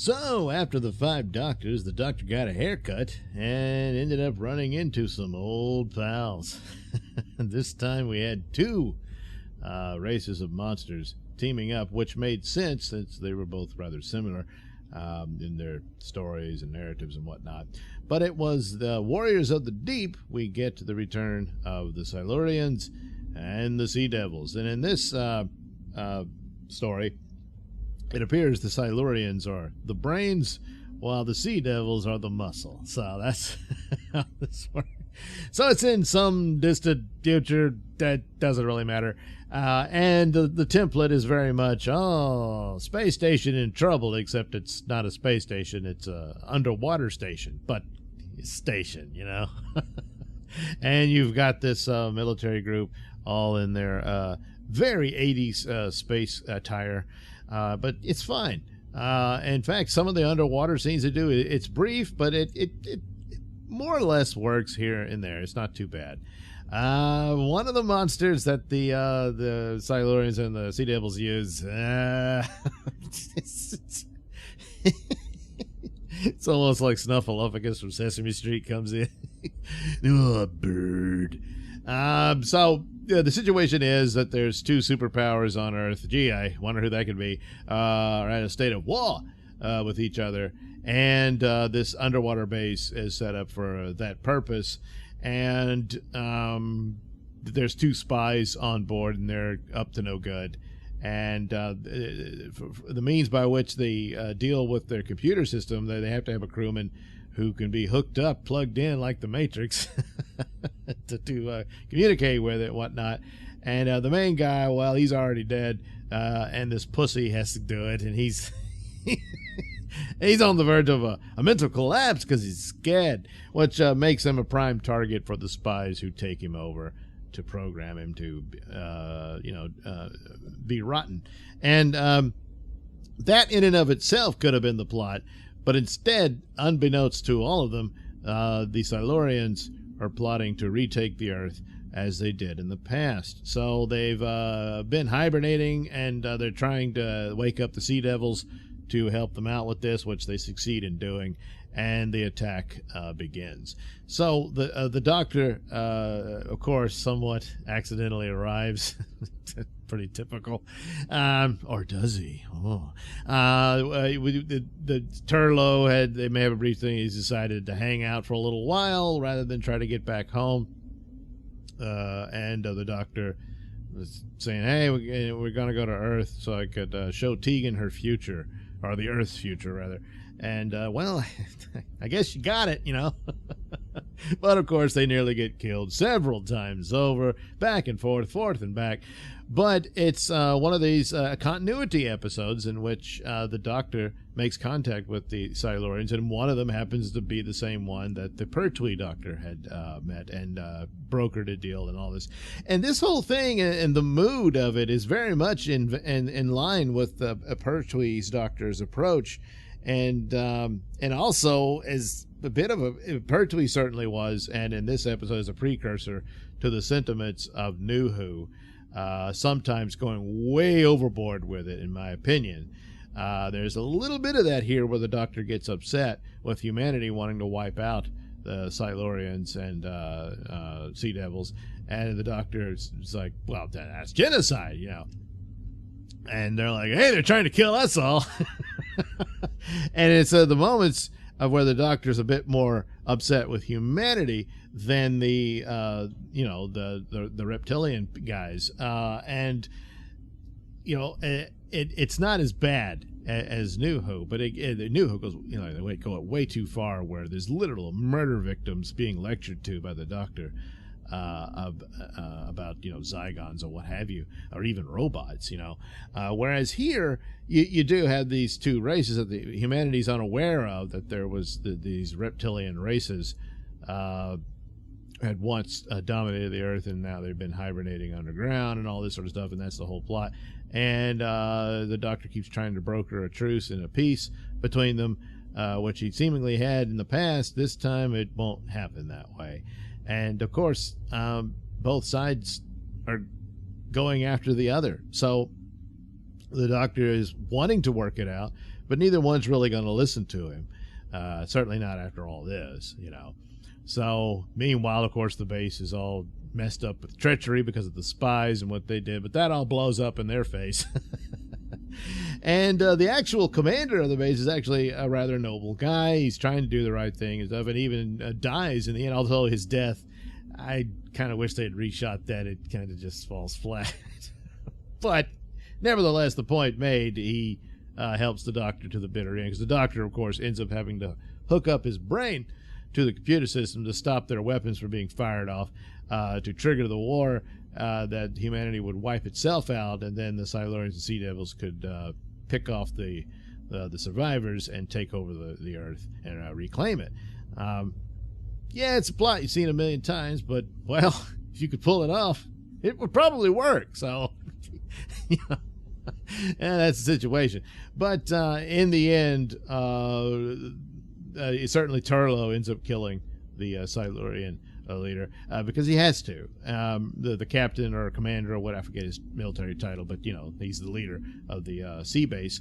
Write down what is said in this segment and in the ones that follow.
So, after the 5 doctors, the doctor got a haircut and ended up running into some old pals. This time we had 2 races of monsters teaming up, which made sense since they were both rather similar in their stories and narratives and whatnot. But it was the Warriors of the Deep. We get to the return of the Silurians and the Sea Devils. And in this story, it appears the Silurians are the brains, while the Sea Devils are the muscle. So that's how this works. So it's in some distant future that doesn't really matter. And the template is very much, space station in trouble, except it's not a space station. It's a underwater station, but station, And you've got this military group all in their very 80s space attire. But it's fine. In fact, some of the underwater scenes they do, it's brief, but it more or less works here and there. It's not too bad. One of the monsters that the Silurians and the Sea Devils use, it's almost like Snuffleupagus from Sesame Street comes in. Oh, bird. So the situation is that there's 2 superpowers on Earth. Gee, I wonder who that could be. Are in a state of war with each other, and this underwater base is set up for that purpose. And there's 2 spies on board, and they're up to no good. And the means by which they deal with their computer system, they have to have a crewman who can be hooked up, plugged in like the Matrix to communicate with it and whatnot. And the main guy, well, he's already dead, and this pussy has to do it, and he's he's on the verge of a mental collapse because he's scared, which makes him a prime target for the spies who take him over to program him to, be rotten. And that in and of itself could have been the plot. But instead, unbeknownst to all of them, the Silurians are plotting to retake the Earth as they did in the past. So they've been hibernating, and they're trying to wake up the Sea Devils to help them out with this, which they succeed in doing, and the attack begins. So the doctor, of course, somewhat accidentally arrives. Pretty typical. Or does he? The Turlo they may have a brief thing. He's decided to hang out for a little while rather than try to get back home. And the doctor was saying, hey, we're going to go to Earth so I could show Tegan her future, or the Earth's future, rather. And, well, I guess you got it, But, of course, they nearly get killed several times over, back and forth and back. But it's one of these continuity episodes in which the Doctor makes contact with the Silurians, and one of them happens to be the same one that the Pertwee Doctor had met and brokered a deal and all this. And this whole thing and the mood of it is very much in line with Pertwee's Doctor's approach. And also as a bit of a Pertwee certainly was, and in this episode is a precursor to the sentiments of New Who, sometimes going way overboard with it, in my opinion. There's a little bit of that here where the Doctor gets upset with humanity wanting to wipe out the Silurians and Sea Devils, and the Doctor is like, well, that's genocide, And they're like, hey, they're trying to kill us all. And it's the moments of where the Doctor's a bit more upset with humanity than the reptilian guys. And it's not as bad as New Who, but New Who goes, they go way too far, where there's literal murder victims being lectured to by the Doctor. About Zygons or what have you, or even robots, whereas here you do have these 2 races that the humanity's unaware of, that there was these reptilian races had once dominated the Earth, and now they've been hibernating underground and all this sort of stuff, and that's the whole plot. And the Doctor keeps trying to broker a truce and a peace between them, which he seemingly had in the past. This time it won't happen that way. And, of course, both sides are going after the other. So the Doctor is wanting to work it out, but neither one's really going to listen to him. Certainly not after all this, you know. So, meanwhile, of course, the base is all messed up with treachery because of the spies and what they did, but that all blows up in their face. And the actual commander of the base is actually a rather noble guy. He's trying to do the right thing and stuff, and even dies in the end, although his death, I kind of wish they had reshot that. It kind of just falls flat. But nevertheless, the point made, he helps the doctor to the bitter end, because the doctor, of course, ends up having to hook up his brain to the computer system to stop their weapons from being fired off, to trigger the war, that humanity would wipe itself out, and then the Silurians and Sea Devils could pick off the survivors and take over the Earth and reclaim it. Yeah, it's a plot you've seen a million times, but, well, if you could pull it off, it would probably work. So, you know, and that's the situation. But in the end, certainly Turlo ends up killing the Silurian leader, because he has to. The captain or commander or what, I forget his military title, but you know, he's the leader of the sea base.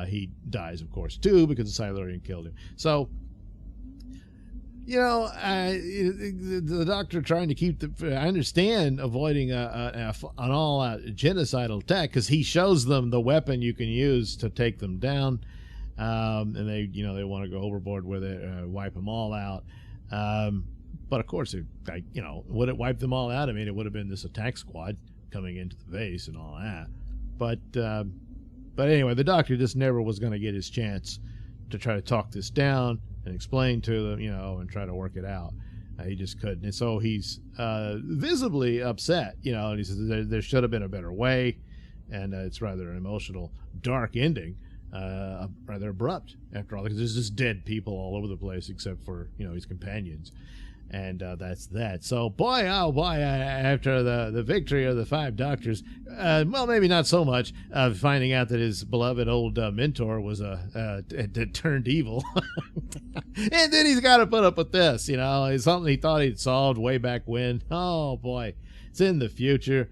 He dies, of course, too, because the Silurian killed him. So, you know, the doctor trying to keep I understand avoiding an all-out genocidal attack, because he shows them the weapon you can use to take them down, and they want to go overboard with it, wipe them all out. But of course, would it wipe them all out? I mean, it would have been this attack squad coming into the base and all that. But anyway, the doctor just never was going to get his chance to try to talk this down and explain to them, and try to work it out. He just couldn't. And so he's visibly upset, and he says there should have been a better way. And it's rather an emotional, dark ending, rather abrupt, after all, because there's just dead people all over the place except for, his companions. And that's that. So, boy, oh boy, after the victory of the 5 doctors, well, maybe not so much, finding out that his beloved old mentor was turned evil. And then he's got to put up with this, it's something he thought he'd solved way back when. Oh, boy, it's in the future.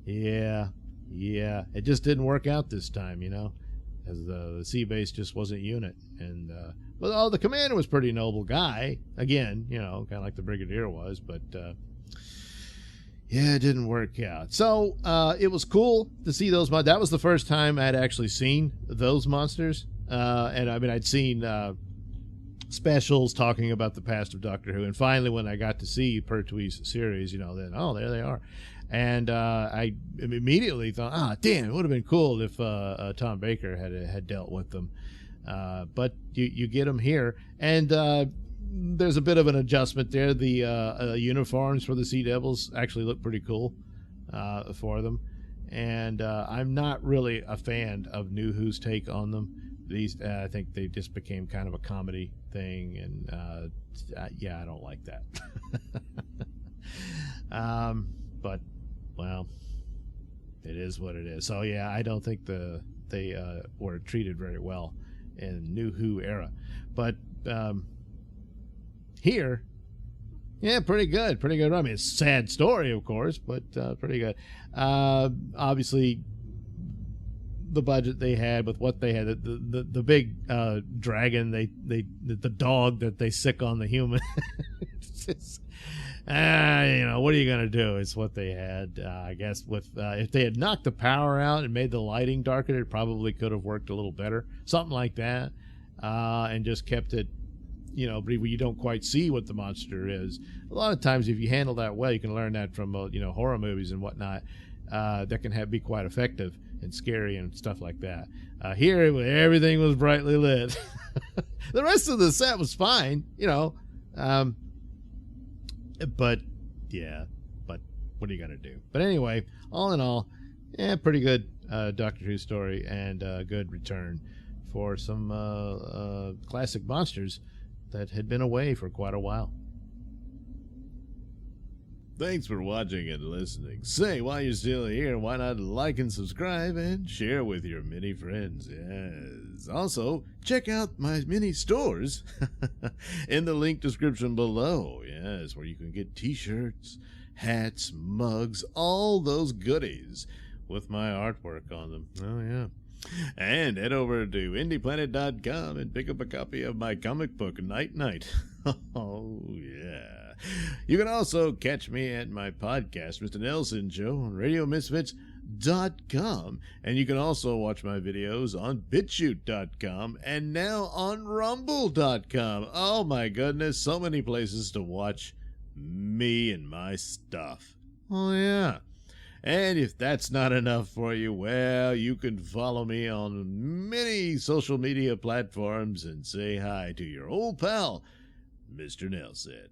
Yeah, it just didn't work out this time, as the sea base just wasn't unit. And well, the commander was a pretty noble guy, again, kind of like the brigadier was, but yeah, it didn't work out. So it was cool to see those. That was the first time I'd actually seen those monsters, and I mean, I'd seen specials talking about the past of Doctor Who, and finally when I got to see Pertwee's series, then there they are. And I immediately thought, damn, it would have been cool if Tom Baker had dealt with them. But you get them here, and there's a bit of an adjustment there. The uniforms for the Sea Devils actually look pretty cool for them, and I'm not really a fan of New Who's take on them. These I think they just became kind of a comedy thing, and yeah, I don't like that. But well, it is what it is. So yeah, I don't think they were treated very well in New Who era, but here, yeah, pretty good. I mean, it's a sad story, of course, but pretty good. Obviously, the budget they had with what they had, the big dragon, the dog that they sick on the human. What are you gonna do? It's what they had. I guess with if they had knocked the power out and made the lighting darker, it probably could have worked a little better, something like that, and just kept it, where you don't quite see what the monster is. A lot of times, if you handle that well, you can learn that from horror movies and whatnot. That can be quite effective and scary and stuff like that. Here, everything was brightly lit. The rest of the set was fine, but yeah, but what are you gonna do? But anyway, all in all, yeah, pretty good Doctor Who story, and good return for some classic monsters that had been away for quite a while. Thanks for watching and listening. Say, while you're still here, why not like and subscribe and share with your many friends? Yes. Also, check out my mini stores in the link description below. Yes, where you can get t-shirts, hats, mugs, all those goodies with my artwork on them. Oh, yeah. And head over to indieplanet.com and pick up a copy of my comic book, Night Night. Oh, yeah. You can also catch me at my podcast, Mr Nailsin Show, on RadioMisfits.com. And you can also watch my videos on BitChute.com and now on Rumble.com. Oh, my goodness. So many places to watch me and my stuff. Oh, yeah. And if that's not enough for you, well, you can follow me on many social media platforms and say hi to your old pal, Mr. Nailsin.